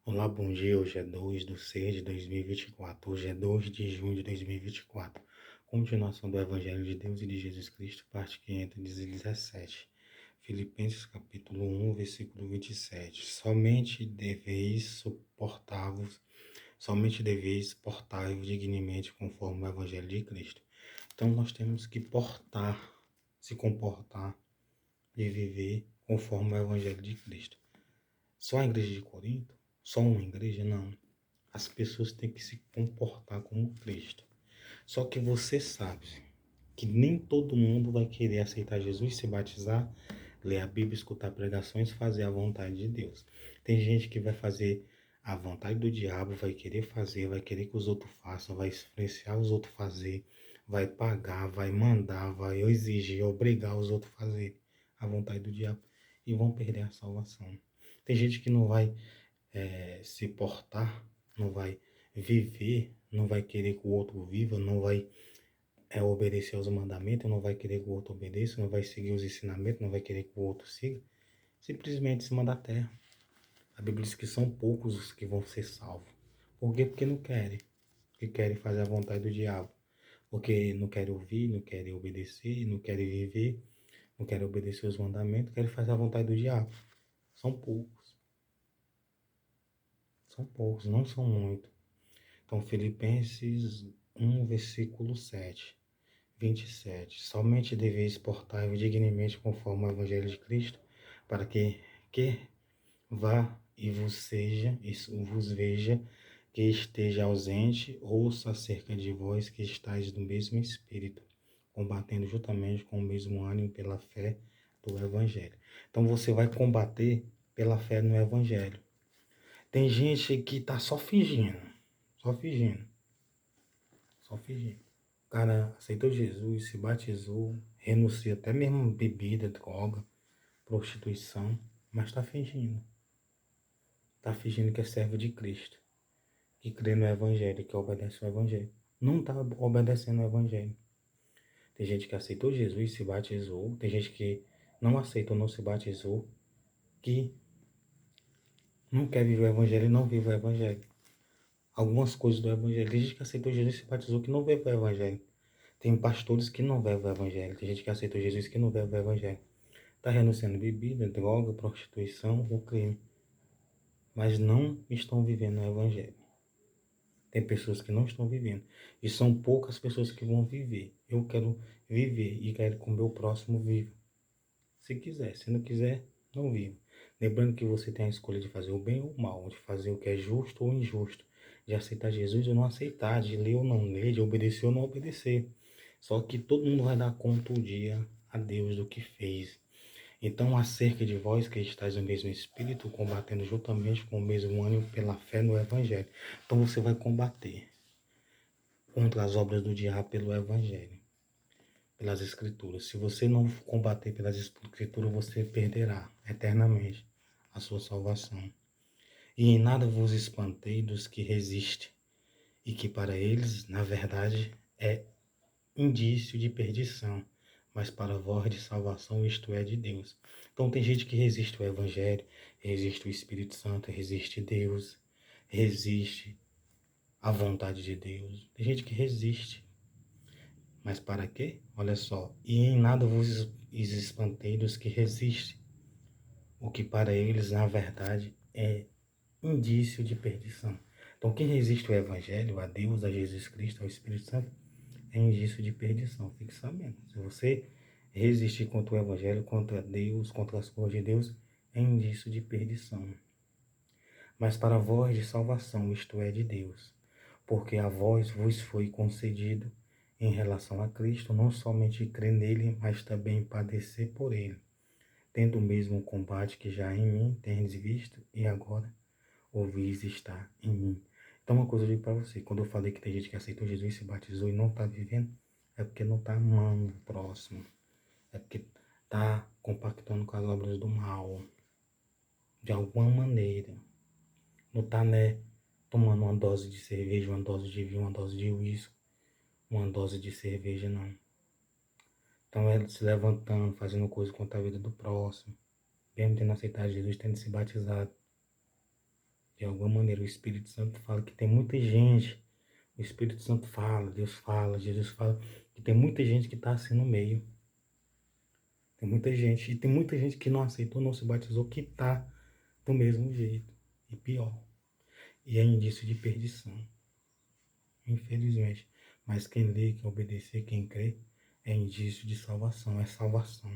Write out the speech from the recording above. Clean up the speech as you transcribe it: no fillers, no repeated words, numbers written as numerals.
Olá, bom dia. Hoje é 2/6/2024. Hoje é 2 de junho de 2024. Continuação do Evangelho de Deus e de Jesus Cristo, parte 517. Filipenses capítulo 1, versículo 27. Somente deveis portar-vos dignamente conforme o Evangelho de Cristo. Então nós temos que se comportar e viver conforme o Evangelho de Cristo. Só a igreja de Corinto? Só uma igreja? Não. As pessoas têm que se comportar como Cristo. Só que você sabe que nem todo mundo vai querer aceitar Jesus, se batizar, ler a Bíblia, escutar pregações, fazer a vontade de Deus. Tem gente que vai fazer a vontade do diabo, vai querer fazer, vai querer que os outros façam, vai influenciar os outros a fazer, vai pagar, vai mandar, vai exigir, obrigar os outros a fazer a vontade do diabo e vão perder a salvação. Tem gente que não vai se portar, não vai viver, não vai querer que o outro viva, não vai obedecer aos mandamentos, não vai querer que o outro obedeça, não vai seguir os ensinamentos, não vai querer que o outro siga, simplesmente se manda a terra. A Bíblia diz que são poucos os que vão ser salvos. Por quê? Porque não querem. Porque querem fazer a vontade do diabo. Porque não querem ouvir, não querem obedecer, não querem viver, não querem obedecer os mandamentos, querem fazer a vontade do diabo. São poucos. São poucos, não são muitos. Então, Filipenses 1, versículo 27. Somente deveis portar-vos dignamente conforme o Evangelho de Cristo, para que vá e vos veja, que esteja ausente, ouça acerca de vós que estáis no mesmo Espírito, combatendo juntamente com o mesmo ânimo pela fé do Evangelho. Então, você vai combater pela fé no Evangelho. Tem gente que tá só fingindo, só fingindo. Só fingindo. O cara aceitou Jesus, se batizou, renuncia até mesmo bebida, droga, prostituição, mas está fingindo. Está fingindo que é servo de Cristo, que crê no Evangelho, que obedece ao Evangelho. Não está obedecendo ao Evangelho. Tem gente que aceitou Jesus, se batizou, tem gente que não aceitou, não se batizou, que não quer viver o Evangelho e não vive o Evangelho. Algumas coisas do Evangelho. Tem gente que aceitou Jesus e se batizou que não vive o Evangelho. Tem pastores que não vivem o Evangelho. Tem gente que aceitou Jesus que não vive o Evangelho. Está renunciando bebida, droga, prostituição ou crime. Mas não estão vivendo o Evangelho. Tem pessoas que não estão vivendo. E são poucas pessoas que vão viver. Eu quero viver e quero que o meu próximo viva. Se quiser. Se não quiser, não viva. Lembrando que você tem a escolha de fazer o bem ou o mal. De fazer o que é justo ou injusto. De aceitar Jesus ou não aceitar. De ler ou não ler. De obedecer ou não obedecer. Só que todo mundo vai dar conta um dia a Deus do que fez. Então, acerca de vós que estáis no mesmo Espírito, combatendo juntamente com o mesmo ânimo pela fé no Evangelho. Então, você vai combater contra as obras do diabo pelo Evangelho, pelas Escrituras. Se você não combater pelas Escrituras, você perderá eternamente a sua salvação. E em nada vos espantei dos que resistem, e que para eles, na verdade, é indício de perdição, mas para vós de salvação, isto é, de Deus. Então tem gente que resiste ao Evangelho, resiste o Espírito Santo, resiste Deus, resiste à vontade de Deus. Tem gente que resiste. Mas para quê? Olha só. E em nada vos espantei dos que resistem, o que para eles, na verdade, é indício de perdição. Então quem resiste ao Evangelho, a Deus, a Jesus Cristo, ao Espírito Santo, é indício de perdição. Fique sabendo. Se você resistir contra o Evangelho, contra Deus, contra as coisas de Deus, é indício de perdição. Mas para vós de salvação, isto é, de Deus. Porque a vós vos foi concedido, em relação a Cristo, não somente crer nele, mas também padecer por ele, tendo o mesmo combate que já em mim tendes visto e agora ouvis estar em mim. Então, uma coisa eu digo para você, quando eu falei que tem gente que aceitou Jesus, se batizou e não está vivendo, é porque não está amando o próximo. É porque está compactando com as obras do mal. De alguma maneira. Não está, né, tomando uma dose de cerveja, uma dose de vinho, uma dose de uísque, uma dose de cerveja, não. Então é se levantando, fazendo coisa contra a vida do próximo. Mesmo tendo aceitado Jesus, tendo se batizado. De alguma maneira, o Espírito Santo fala que tem muita gente. O Espírito Santo fala, Jesus fala, que tem muita gente que está assim no meio. Tem muita gente, e tem muita gente que não aceitou, não se batizou, que está do mesmo jeito, e pior. E é indício de perdição, infelizmente. Mas quem lê, quem obedecer, quem crê, é indício de salvação, é salvação.